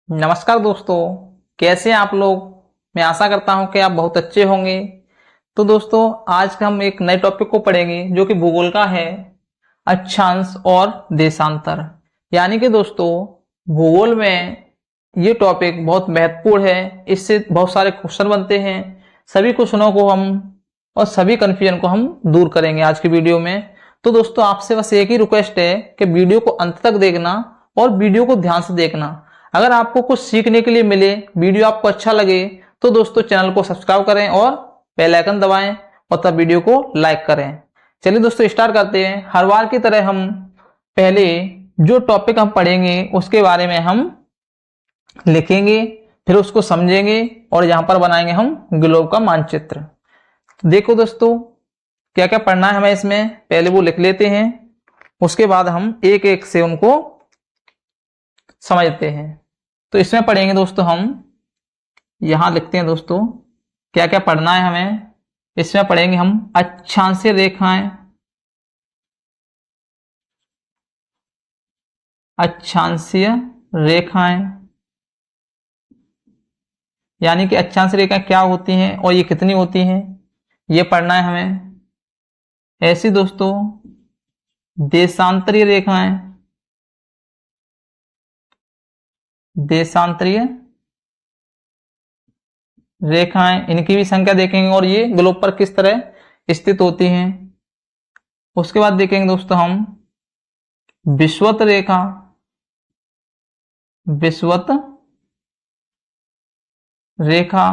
नमस्कार दोस्तों, कैसे हैं आप लोग। मैं आशा करता हूं कि आप बहुत अच्छे होंगे। तो दोस्तों, आज हम एक नए टॉपिक को पढ़ेंगे जो कि भूगोल का है, अक्षांश और देशांतर। यानी कि दोस्तों, भूगोल में ये टॉपिक बहुत महत्वपूर्ण है। इससे बहुत सारे क्वेश्चन बनते हैं। सभी क्वेश्चनों को हम और सभी कन्फ्यूजन को हम दूर करेंगे आज की वीडियो में। तो दोस्तों, आपसे बस एक ही रिक्वेस्ट है कि वीडियो को अंत तक देखना और वीडियो को ध्यान से देखना। अगर आपको कुछ सीखने के लिए मिले, वीडियो आपको अच्छा लगे, तो दोस्तों चैनल को सब्सक्राइब करें और बेल आइकन दबाएं और तब वीडियो को लाइक करें। चलिए दोस्तों, स्टार्ट करते हैं। हर बार की तरह हम पहले जो टॉपिक हम पढ़ेंगे उसके बारे में हम लिखेंगे, फिर उसको समझेंगे और यहां पर बनाएंगे हम ग्लोब का मानचित्र। देखो दोस्तों, क्या क्या पढ़ना है हमें इसमें, पहले वो लिख लेते हैं, उसके बाद हम एक एक से उनको समझते हैं। तो इसमें पढ़ेंगे दोस्तों हम, यहां लिखते हैं दोस्तों क्या क्या पढ़ना है हमें। इसमें पढ़ेंगे हम अक्षांशीय रेखाएं, अक्षांशीय रेखाएं यानी कि अक्षांशीय रेखाएं क्या होती हैं और ये कितनी होती हैं, ये पढ़ना है हमें। ऐसी दोस्तों देशांतरीय रेखाएं, देशांतरीय रेखाएं, इनकी भी संख्या देखेंगे और ये ग्लोब पर किस तरह स्थित होती हैं। उसके बाद देखेंगे दोस्तों हम विषुवत रेखा, विषुवत रेखा।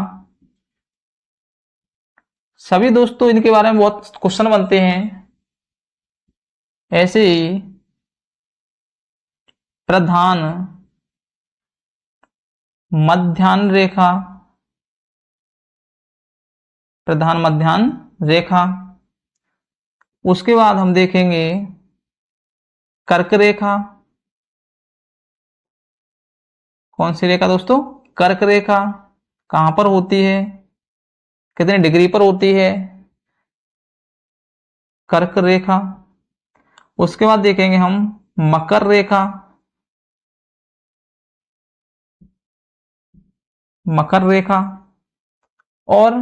सभी दोस्तों इनके बारे में बहुत क्वेश्चन बनते हैं। ऐसे ही प्रधान मध्याह्न रेखा, प्रधान मध्याह्न रेखा। उसके बाद हम देखेंगे कर्क रेखा। कौन सी रेखा दोस्तों? कर्क रेखा। कहां पर होती है, कितने डिग्री पर होती है कर्क रेखा। उसके बाद देखेंगे हम मकर रेखा, मकर रेखा। और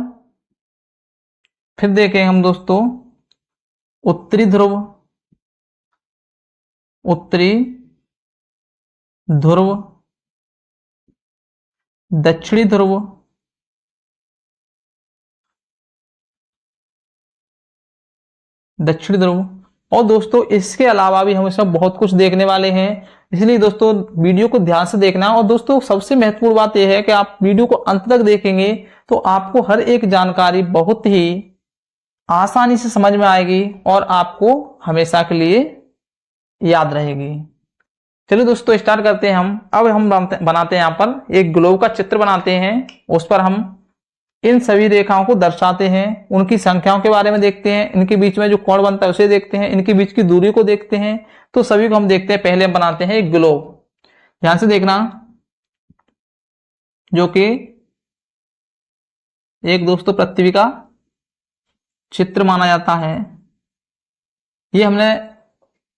फिर देखेंगे हम दोस्तों उत्तरी ध्रुव, उत्तरी ध्रुव, दक्षिणी ध्रुव, दक्षिणी ध्रुव। और दोस्तों इसके अलावा भी हम इसमें बहुत कुछ देखने वाले हैं, इसलिए दोस्तों वीडियो को ध्यान से देखना। और दोस्तों सबसे महत्वपूर्ण बात यह है कि आप वीडियो को अंत तक देखेंगे तो आपको हर एक जानकारी बहुत ही आसानी से समझ में आएगी और आपको हमेशा के लिए याद रहेगी। चलिए दोस्तों स्टार्ट करते हैं हम। अब हम बनाते हैं यहाँ पर एक ग्लोब का चित्र बनाते हैं। उस पर हम इन सभी रेखाओं को दर्शाते हैं, उनकी संख्याओं के बारे में देखते हैं, इनके बीच में जो कोण बनता है उसे देखते हैं, इनके बीच की दूरी को देखते हैं। तो सभी को हम देखते हैं। पहले हम बनाते हैं एक ग्लोब। ध्यान से देखना, जो कि एक दोस्तों पृथ्वी का चित्र माना जाता है। ये हमने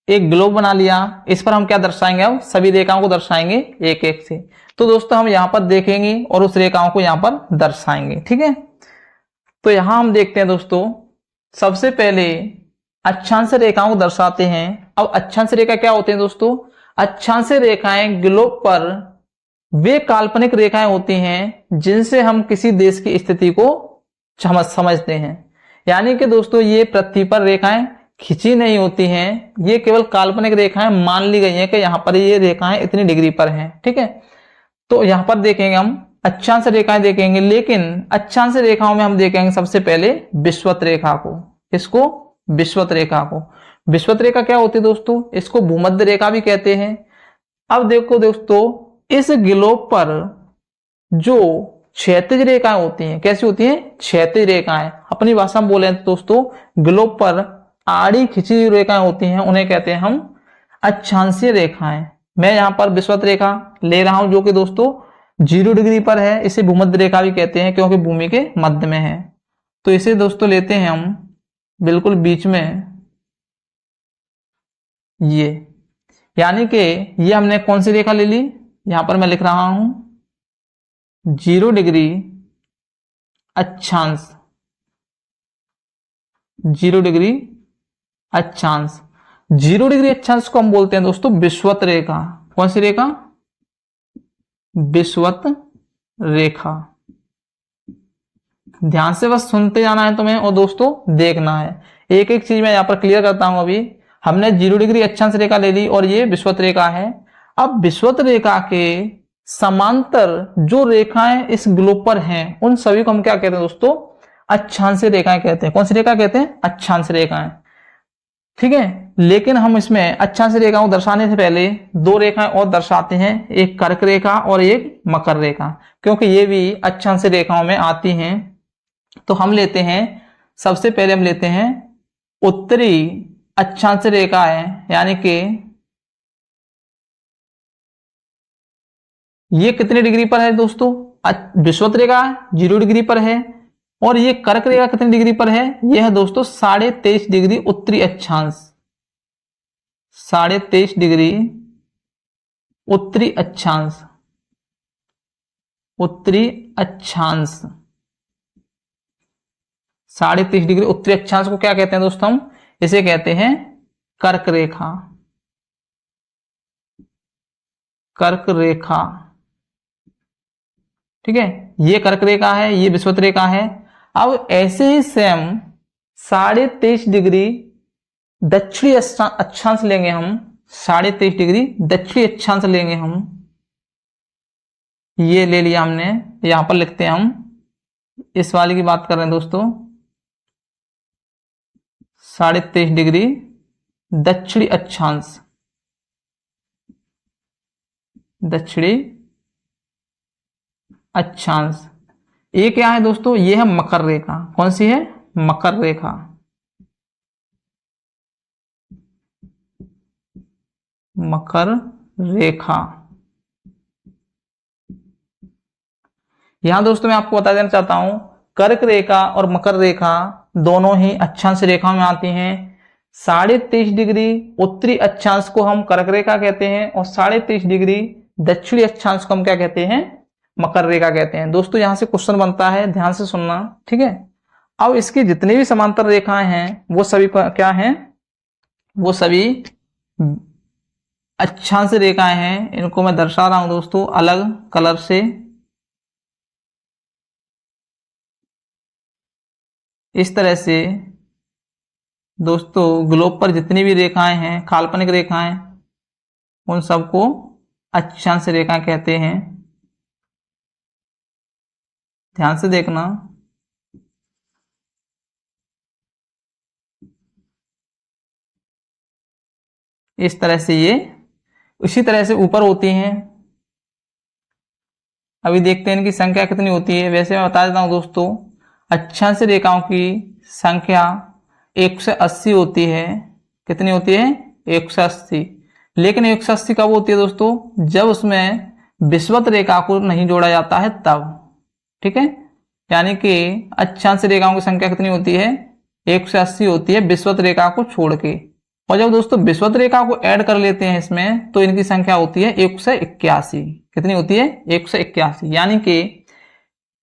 एक ग्लोब बना लिया। इस पर हम क्या दर्शाएंगे, अब सभी रेखाओं को दर्शाएंगे एक एक से। तो दोस्तों हम यहां पर देखेंगे और उस रेखाओं को यहां पर दर्शाएंगे, ठीक है। तो यहां हम देखते हैं दोस्तों, सबसे पहले अक्षांश रेखाओं को दर्शाते हैं। अब अक्षांश रेखा क्या होते हैं दोस्तों? अक्षांश रेखाएं ग्लोब पर वे काल्पनिक रेखाएं होती हैं जिनसे हम किसी देश की स्थिति को समझते हैं। यानी कि दोस्तों ये पृथ्वी पर रेखाएं खिंची नहीं होती हैं, ये केवल काल्पनिक रेखाएं मान ली गई हैं कि यहां पर ये रेखाएं इतनी डिग्री पर हैं, ठीक है। तो यहां पर देखेंगे हम अक्षांश रेखाएं देखेंगे, लेकिन अक्षांश रेखाओं में हम देखेंगे सबसे पहले विषुवत रेखा को। इसको विषुवत रेखा को, विषुवत रेखा क्या होती है दोस्तों? इसको भूमध्य रेखा भी कहते हैं। अब देखो दोस्तों, इस ग्लोब पर जो क्षैतिज रेखाएं होती हैं, कैसी होती हैं? क्षैतिज रेखाएं। अपनी भाषा में बोले तो दोस्तों, ग्लोब पर आड़ी खिंची रेखाएं होती हैं, उन्हें कहते हैं हम अक्षांशीय रेखाएं। मैं यहां पर विषुवत रेखा ले रहा हूं जो कि दोस्तों 0 डिग्री पर है। इसे भूमध्य रेखा भी कहते हैं क्योंकि भूमि के मध्य में है। तो इसे दोस्तों लेते हैं हम बिल्कुल बीच में, ये यानी कि ये हमने कौन सी रेखा ले ली, यहां पर मैं लिख रहा हूं 0 डिग्री अक्षांश, 0 डिग्री अक्षांश। 0 डिग्री अक्षांश को हम बोलते हैं दोस्तों विषुवत रेखा। कौन सी रेखा? विषुवत रेखा। ध्यान से बस सुनते जाना है तुम्हें और दोस्तों देखना है। एक एक चीज मैं यहां पर क्लियर करता हूं। अभी हमने 0 डिग्री अक्षांश रेखा ले ली और ये विषुवत रेखा है। अब विषुवत रेखा के समांतर जो रेखाएं इस ग्लोब पर हैं उन सभी को हम क्या कहते हैं दोस्तों? अक्षांश रेखाएं कहते हैं। कौन सी रेखा कहते हैं? अक्षांश रेखाएं। ठीक है, लेकिन हम इसमें अक्षांश रेखाओं को दर्शाने से पहले 2 रेखाएं और दर्शाते हैं, एक कर्क रेखा और एक मकर रेखा, क्योंकि ये भी अक्षांश रेखाओं में आती हैं। तो हम लेते हैं, सबसे पहले हम लेते हैं उत्तरी अक्षांश रेखा है, यानी कि ये कितने डिग्री पर है दोस्तों? विषुवत रेखा 0 डिग्री पर है और ये कर्क रेखा कितने डिग्री पर है? यह है दोस्तों 23.5 डिग्री उत्तरी अक्षांश, 23.5 डिग्री उत्तरी अक्षांश, उत्तरी अक्षांश। 23.5 डिग्री उत्तरी अक्षांश को क्या कहते हैं दोस्तों? हम इसे कहते हैं कर्क रेखा, कर्क रेखा। ठीक है, ये कर्क रेखा है, ये विषुवत रेखा है। अब ऐसे ही सेम 23.5 डिग्री दक्षिणी अक्षांश लेंगे हम, 23.5 डिग्री दक्षिणी अक्षांश लेंगे हम। ये ले लिया हमने, यहां पर लिखते हैं हम, इस वाले की बात कर रहे हैं दोस्तों। 23.5 डिग्री दक्षिणी अक्षांश, दक्षिणी अक्षांश। ये क्या है दोस्तों? ये है मकर रेखा। कौन सी है? मकर रेखा। मकर रेखा। यहां दोस्तों मैं आपको बता देना चाहता हूं, कर्क रेखा और मकर रेखा दोनों ही अक्षांश रेखाओं में आती हैं। 23.5 डिग्री उत्तरी अक्षांश को हम कर्क रेखा कहते हैं और 23.5 डिग्री दक्षिणी अक्षांश को हम क्या कहते हैं? मकर रेखा कहते हैं। दोस्तों यहां से क्वेश्चन बनता है, ध्यान से सुनना। ठीक है, अब इसकी जितनी भी समांतर रेखाएं हैं वो सभी क्या हैं? वो सभी अक्षांश रेखाएं हैं। इनको मैं दर्शा रहा हूं दोस्तों अलग कलर से। इस तरह से दोस्तों ग्लोब पर जितनी भी रेखाएं हैं, काल्पनिक रेखाएं, उन सबको अक्षांश रेखा कहते हैं। ध्यान से देखना। इस तरह से ये इसी तरह से ऊपर होती हैं। अभी देखते हैं इनकी संख्या कितनी होती है। वैसे मैं बता देता हूं दोस्तों, अक्षांश रेखाओं की संख्या 180 होती है। कितनी होती है? 180। लेकिन 180 कब होती है दोस्तों? जब उसमें विषुवत रेखा को नहीं जोड़ा जाता है तब। ठीक है, यानी कि अक्षांश रेखाओं की संख्या कितनी होती है? 180 होती है विषुवत रेखा को छोड़ के। और जब दोस्तों विषुवत रेखा को ऐड कर लेते हैं इसमें, तो इनकी संख्या होती है 181। कितनी होती है? 181। यानी कि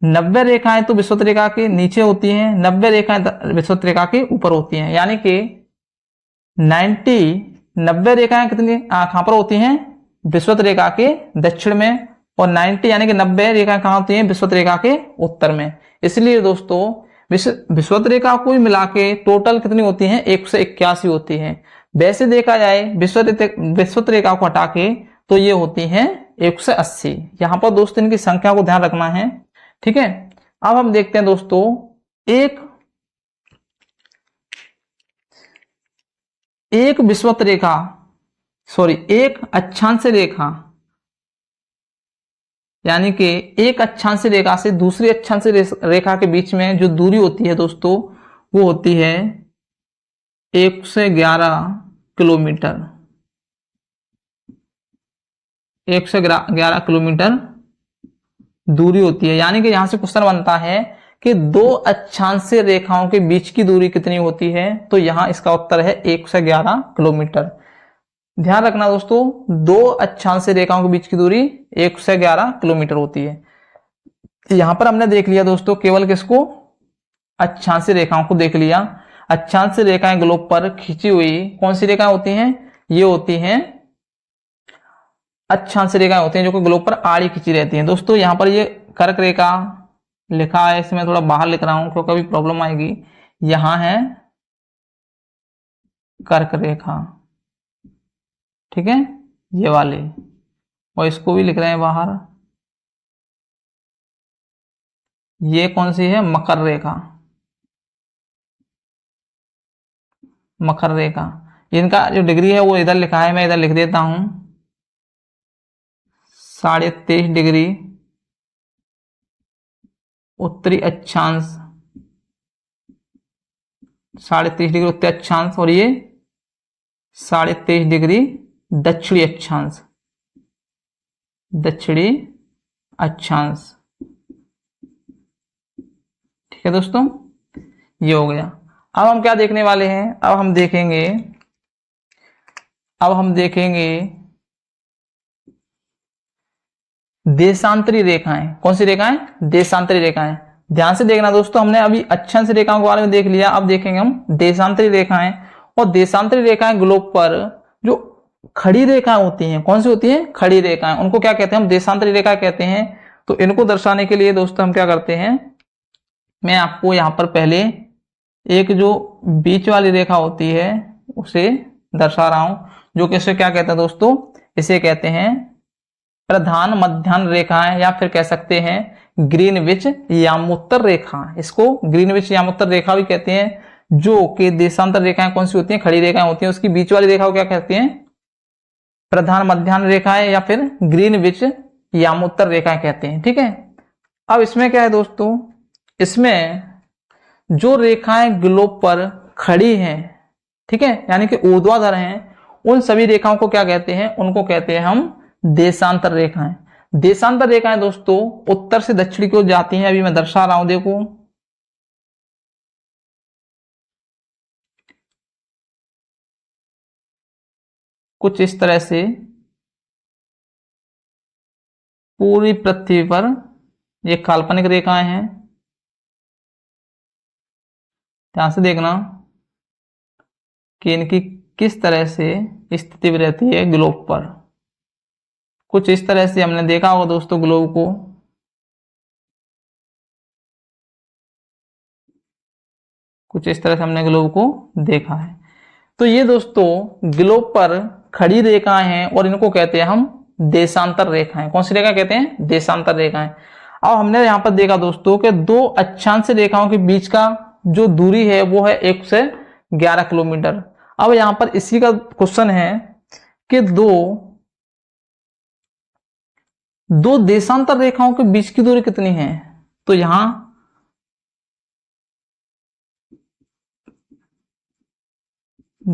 90 रेखाएं तो विषुवत रेखा के नीचे होती हैं, 90 रेखाएं विषुवत रेखा के ऊपर होती हैं। यानी कि 90 रेखाएं कितनी कहां पर होती हैं? विषुवत रेखा के दक्षिण में, और 90 यानी कि 90 रेखाएं कहां होती हैं? विषुवत रेखा के उत्तर में। इसलिए दोस्तों विषुवत रेखा को मिला के टोटल कितनी होती है? 181 होती है। वैसे देखा जाए विषुवत रेखा को हटा के तो ये होती है 180। यहां पर दोस्तों इनकी संख्या को ध्यान रखना है। ठीक है, अब हम देखते हैं दोस्तों एक विषुवत रेखा, एक अक्षांश रेखा, यानी कि एक अक्षांश रेखा से दूसरी अक्षांश रेखा के बीच में जो दूरी होती है दोस्तों, वो होती है 111 किलोमीटर। 111 किलोमीटर दूरी होती है। यानी कि यहां से क्वेश्चन बनता है कि 2 अक्षांश रेखाओं के बीच की दूरी कितनी होती है? तो यहां इसका उत्तर है 111 किलोमीटर। ध्यान रखना दोस्तों, 2 अक्षांश रेखाओं के बीच की दूरी 111 किलोमीटर होती है। यहां पर हमने देख लिया दोस्तों केवल किसको, अक्षांशीय रेखाओं को देख लिया। अक्षांशीय रेखाएं ग्लोब पर खींची हुई कौन सी रेखाएं होती हैं, ये होती हैं अक्षांशीय रेखाएं होती हैं जो कि ग्लोब पर आड़ी खींची रहती हैं। दोस्तों यहां पर ये कर्क रेखा लिखा है, इसमें थोड़ा बाहर लिख रहा हूं क्योंकि अभी प्रॉब्लम आएगी। यहां है कर्क रेखा, ठीक है, ये वाली, और इसको भी लिख रहे हैं बाहर। ये कौन सी है, मकर रेखा, मकर रेखा। इनका जो डिग्री है वो इधर लिखा है, मैं इधर लिख देता हूं 23.5 डिग्री उत्तरी अक्षांश, 23.5 डिग्री उत्तरी अक्षांश, और ये 23.5 डिग्री दक्षिणी अक्षांश, दक्षिणी अक्षांश, ठीक है दोस्तों, ये हो गया। अब हम क्या देखने वाले हैं, अब हम देखेंगे देशांतरी रेखाएं। कौन सी रेखाएं, देशांतरी रेखाएं। ध्यान से देखना दोस्तों, हमने अभी अक्षांश रेखाओं के बारे में देख लिया, अब देखेंगे हम देशांतरी रेखाएं। और देशांतरी रेखाएं ग्लोब पर जो खड़ी रेखाएं होती हैं, कौन सी होती हैं, खड़ी रेखाएं, उनको क्या कहते हैं, हम देशांतरी रेखा कहते हैं। तो इनको दर्शाने के लिए दोस्तों हम क्या करते हैं, मैं आपको यहां पर पहले एक जो बीच वाली रेखा होती है उसे दर्शा रहा हूं, जो कि इसे क्या कहते हैं दोस्तों, इसे कहते हैं प्रधान मध्याह्न रेखाएं, या फिर कह सकते हैं ग्रीनविच यामोत्तर रेखा। इसको ग्रीनविच यामोत्तर रेखा भी कहते हैं, जो कि देशांतर रेखाएं कौन सी होती हैं, खड़ी रेखाएं होती हैं। उसकी बीच वाली रेखा को क्या कहते हैं, प्रधान मध्याह्न रेखाएं या फिर ग्रीनविच यामोत्तर रेखाएं कहते हैं, ठीक है। अब इसमें क्या है दोस्तों, इसमें जो रेखाएं ग्लोब पर खड़ी हैं, ठीक है, यानी कि ऊर्ध्वाधर हैं, उन सभी रेखाओं को क्या कहते हैं, उनको कहते हैं हम देशांतर रेखाएं। देशांतर रेखाएं दोस्तों उत्तर से दक्षिण की ओर जाती हैं, अभी मैं दर्शा रहा हूं, देखो कुछ इस तरह से पूरी पृथ्वी पर ये काल्पनिक रेखाएं हैं। ध्यान से देखना कि इनकी किस तरह से स्थिति रहती है ग्लोब पर। कुछ इस तरह से हमने देखा होगा दोस्तों ग्लोब को, कुछ इस तरह से हमने ग्लोब को देखा है। तो ये दोस्तों ग्लोब पर खड़ी रेखाएं हैं और इनको कहते हैं हम देशांतर रेखाएं। कौन सी रेखा कहते हैं, देशांतर रेखाएं। अब हमने यहां पर देखा दोस्तों कि दो अक्षांश रेखाओं के बीच का जो दूरी है वो है 1 से 11 किलोमीटर। अब यहां पर इसी का क्वेश्चन है कि दो देशांतर रेखाओं के बीच की दूरी कितनी है। तो यहां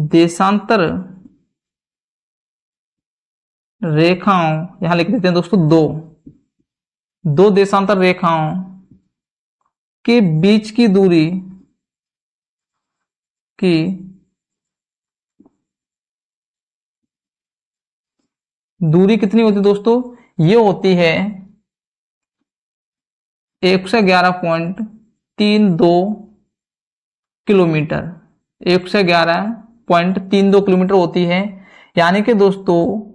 देशांतर रेखाओं यहां लिख देते हैं दोस्तों, दो देशांतर रेखाओं के बीच की दूरी की दूरी कितनी होती है दोस्तों, ये होती है 111.32 किलोमीटर, 111.32 किलोमीटर होती है। यानी कि दोस्तों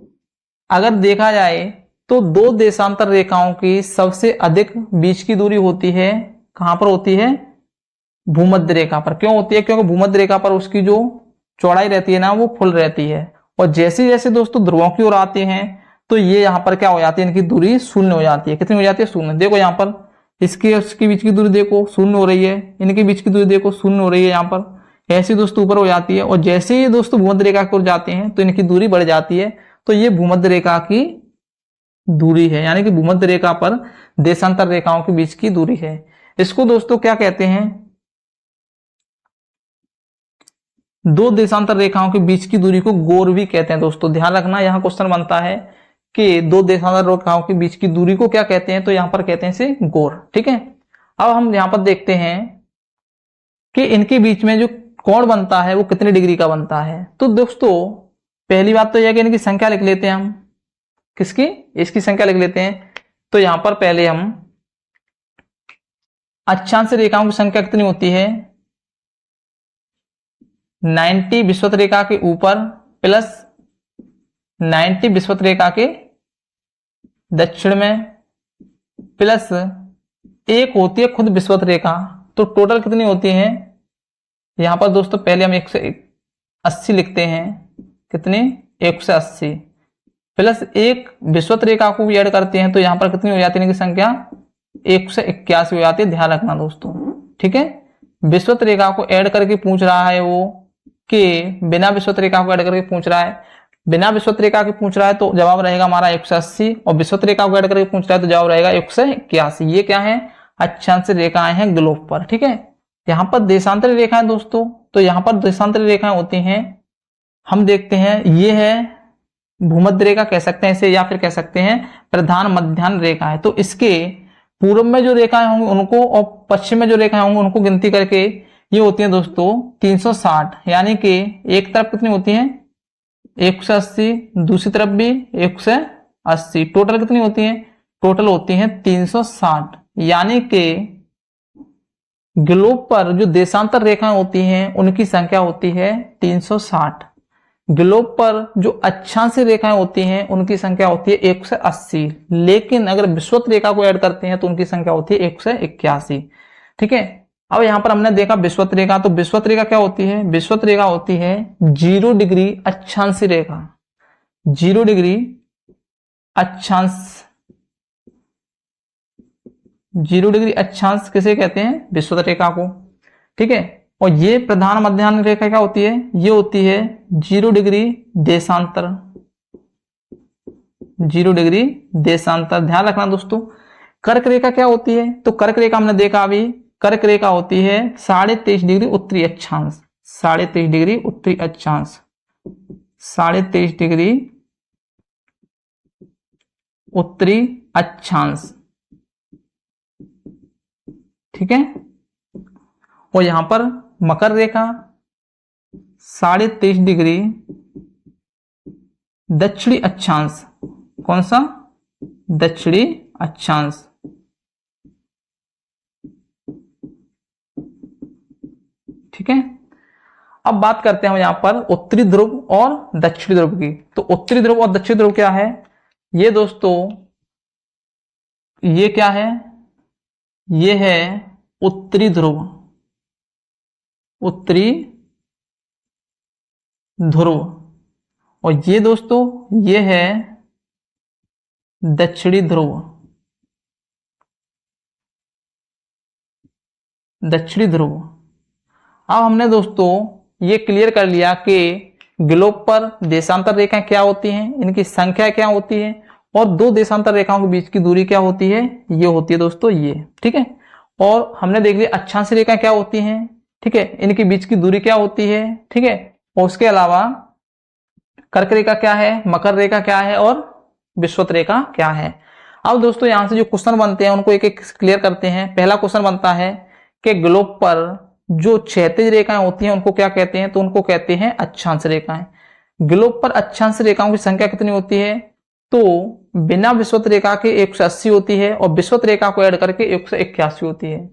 अगर देखा जाए तो दो देशांतर रेखाओं की सबसे अधिक बीच की दूरी होती है, कहां पर होती है, भूमध्य रेखा पर। क्यों होती है, क्योंकि भूमध्य रेखा पर उसकी जो चौड़ाई रहती है ना वो फुल रहती है, और जैसे जैसे दोस्तों ध्रुवों की ओर आते हैं तो ये यहां पर क्या हो जाती है, इनकी दूरी शून्य हो जाती है। कितनी हो जाती है, शून्य। देखो यहां पर इसकी बीच की दूरी देखो शून्य हो रही है, इनके बीच की दूरी देखो शून्य हो रही है, यहां पर ऐसी दोस्तों ऊपर हो जाती है, और जैसे ही दोस्तों भूमध्य रेखा की ओर जाते हैं तो इनकी दूरी बढ़ जाती है। तो ये भूमध्य रेखा की दूरी है, यानी कि भूमध्य रेखा पर देशांतर रेखाओं के बीच की दूरी है। इसको दोस्तों क्या कहते हैं, दो देशांतर रेखाओं के बीच की दूरी को गौर भी कहते हैं। दोस्तों ध्यान रखना, यहां क्वेश्चन बनता है कि दो देशांतर रेखाओं के बीच की दूरी को क्या कहते हैं, तो यहां पर कहते हैं इसे गौर, ठीक है। अब हम यहां पर देखते हैं कि इनके बीच में जो कोण बनता है वो कितने डिग्री का बनता है। तो दोस्तों पहली बात तो यह कि इनकी संख्या लिख लेते हैं हम, किसकी, इसकी संख्या लिख लेते हैं। तो यहां पर पहले हम अक्षांश रेखाओं की संख्या कितनी होती है? 90 विषुवत रेखा के ऊपर प्लस 90 विषुवत रेखा के दक्षिण में प्लस एक होती है खुद विषुवत रेखा। तो टोटल कितनी होती है? यहां पर दोस्तों पहले हम 180 लिखते हैं। कितनी? 180 प्लस एक विषुवत रेखा को भी ऐड करते हैं तो यहां पर कितनी हो जाती है इनकी संख्या? 181 हो जाती है। ध्यान रखना दोस्तों, ठीक है। विषुवत रेखा को ऐड करके पूछ रहा है वो कि बिना विषुवत रेखा को ऐड करके पूछ रहा है। बिना विषुवत रेखा के पूछ रहा है तो जवाब रहेगा हमारा 180 और विषुवत रेखा को ऐड करके पूछ रहा है तो जवाब रहेगा 181। ये क्या है? अक्षांश रेखाएं हैं ग्लोब पर, ठीक है। यहां पर देशांतरी रेखाएं दोस्तों, तो यहां पर देशांतरी रेखाएं होती हैं, हम देखते हैं ये है भूमध्य रेखा कह सकते हैं इसे, या फिर कह सकते हैं प्रधान मध्याह्न रेखा है। तो इसके पूर्व में जो रेखाएं होंगी उनको और पश्चिम में जो रेखाएं होंगी उनको गिनती करके ये होती है दोस्तों 360, यानी कि एक तरफ कितनी होती है? 180, दूसरी तरफ भी 180, टोटल कितनी होती है? टोटल होती है 360। यानी कि ग्लोब पर जो देशांतर रेखाएं होती हैं उनकी संख्या होती है 360। ग्लोब पर जो अक्षांश रेखाएं होती हैं उनकी संख्या होती है 180, लेकिन अगर विषुवत रेखा को ऐड करते हैं तो उनकी संख्या होती है 181, ठीक है। अब यहां पर हमने देखा विषुवत रेखा, तो विषुवत रेखा क्या होती है? विषुवत रेखा होती है 0 डिग्री अक्षांश रेखा। 0 डिग्री अक्षांश, 0 डिग्री अक्षांश किसे कहते हैं? विषुवत रेखा को, ठीक है। और ये प्रधान मध्याह्न रेखा क्या होती है? ये होती है 0 डिग्री देशांतर। 0 डिग्री देशांतर, ध्यान रखना दोस्तों। कर्क रेखा क्या होती है? तो कर्क रेखा हमने देखा अभी, कर्क रेखा होती है 23.5 डिग्री उत्तरी अक्षांश। 23.5 डिग्री उत्तरी अक्षांश, 23.5 डिग्री उत्तरी अक्षांश, ठीक है। और यहां पर मकर रेखा 23.5 डिग्री दक्षिणी अक्षांश। कौन सा? दक्षिणी अक्षांश, ठीक है। अब बात करते हैं हम यहां पर उत्तरी ध्रुव और दक्षिणी ध्रुव की। तो उत्तरी ध्रुव और दक्षिणी ध्रुव क्या है? ये दोस्तों ये क्या है? ये है उत्तरी ध्रुव, उत्तरी ध्रुव। और ये दोस्तों ये है दक्षिणी ध्रुव, दक्षिणी ध्रुव। अब हमने दोस्तों ये क्लियर कर लिया कि ग्लोब पर देशांतर रेखाएं क्या होती हैं, इनकी संख्या क्या होती है, और दो देशांतर रेखाओं के बीच की दूरी क्या होती है? ये होती है दोस्तों ये, ठीक है। और हमने देख लिया अक्षांश रेखाएं क्या होती हैं, ठीक है, इनके बीच की दूरी क्या होती है, ठीक है। और उसके अलावा कर्क रेखा क्या है, मकर रेखा क्या है और विषुवत रेखा क्या है। अब दोस्तों यहां से जो क्वेश्चन बनते हैं उनको एक एक क्लियर करते हैं। पहला क्वेश्चन बनता है कि ग्लोब पर जो क्षैतिज रेखाएं होती हैं उनको क्या कहते हैं? तो उनको कहते हैं अक्षांश रेखाएं। ग्लोब पर अक्षांश रेखाओं की संख्या कितनी होती है? तो बिना विषुवत रेखा के 180 होती है और विषुवत रेखा को ऐड करके 181 होती है।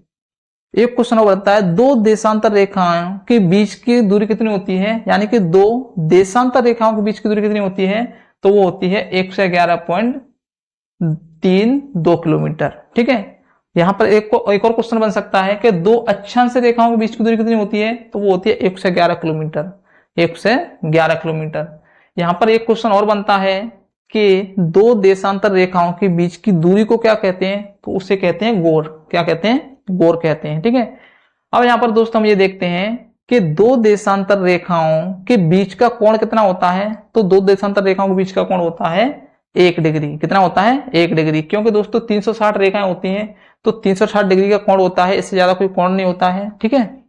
एक क्वेश्चन और बनता है दो देशांतर रेखाओं के बीच की दूरी कितनी होती है, यानी कि दो देशांतर रेखाओं के बीच की दूरी कितनी होती है? तो वो होती है 111.32 किलोमीटर, ठीक है। यहां पर एक और क्वेश्चन बन सकता है कि दो अक्षांश रेखाओं के बीच की दूरी कितनी होती है? तो वो होती है 111 किलोमीटर, 111 किलोमीटर। यहां पर एक क्वेश्चन और बनता है कि दो देशांतर रेखाओं के बीच की दूरी को क्या कहते हैं? तो उसे कहते हैं गोर। क्या कहते हैं? गोर कहते हैं, ठीक है। अब यहां पर दोस्तों हम ये देखते हैं कि दो देशांतर रेखाओं के बीच का कोण कितना होता है? तो दो देशांतर रेखाओं के बीच का कोण होता है 1 डिग्री। कितना होता है? 1 डिग्री। क्योंकि दोस्तों 360 रेखाएं होती हैं तो 360 डिग्री का कोण होता है, इससे ज्यादा कोई कोण नहीं होता है, ठीक है।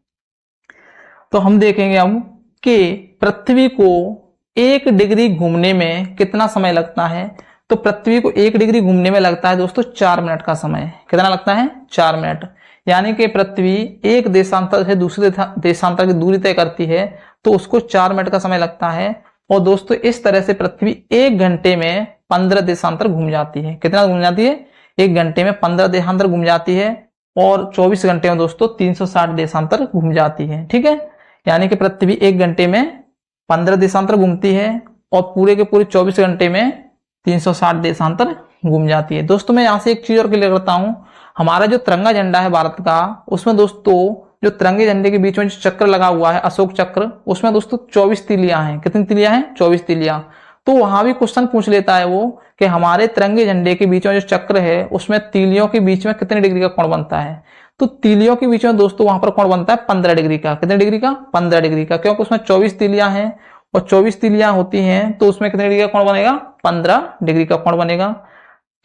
तो हम देखेंगे अब कि पृथ्वी को 1 डिग्री घूमने में कितना समय लगता है। तो पृथ्वी को 1 डिग्री घूमने में लगता है दोस्तों 4 मिनट का समय। कितना लगता है? 4 मिनट। यानी कि पृथ्वी एक देशांतर से दूसरे देशांतर की दूरी तय करती है तो उसको 4 मिनट का समय लगता है। और दोस्तों इस तरह से पृथ्वी 1 घंटे में 15 देशांतर घूम जाती है। कितना घूम जाती है? 1 घंटे में 15 देशांतर घूम जाती है। और 24 घंटे में दोस्तों 360 देशांतर घूम जाती है। ठीक है, यानी कि पृथ्वी 1 घंटे में 15 देशांतर घूमती है और पूरे के पूरे 24 घंटे में 360 देशांतर घूम जाती है। दोस्तों मैं यहाँ से एक चीज और क्लियर करता हूँ, हमारा जो तिरंगा झंडा है भारत का, उसमें दोस्तों जो तिरंगे झंडे के बीच में जो चक्र लगा हुआ है अशोक चक्र, उसमें दोस्तों 24 तीलियां हैं। कितनी तीलियां हैं? 24 तीलियां। तो वहां भी क्वेश्चन पूछ लेता है वो कि हमारे तिरंगे झंडे के बीच में जो चक्र है उसमें तीलियों के बीच में कितने डिग्री का कोण बनता है? तो तीलियों के बीच में दोस्तों वहां पर कोण बनता है 15 डिग्री का। कितने डिग्री का? 15 डिग्री का, क्योंकि उसमें 24 तीलियां हैं और 24 तीलियां होती हैं तो उसमें कितने डिग्री का कोण बनेगा? 15 डिग्री का कोण बनेगा।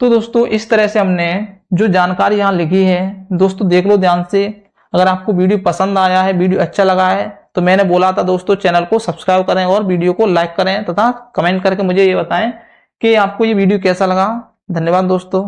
तो दोस्तों इस तरह से हमने जो जानकारी यहाँ लिखी है दोस्तों देख लो ध्यान से। अगर आपको वीडियो पसंद आया है, वीडियो अच्छा लगा है, तो मैंने बोला था दोस्तों चैनल को सब्सक्राइब करें और वीडियो को लाइक करें तथा कमेंट करके मुझे ये बताएं कि आपको ये वीडियो कैसा लगा। धन्यवाद दोस्तों।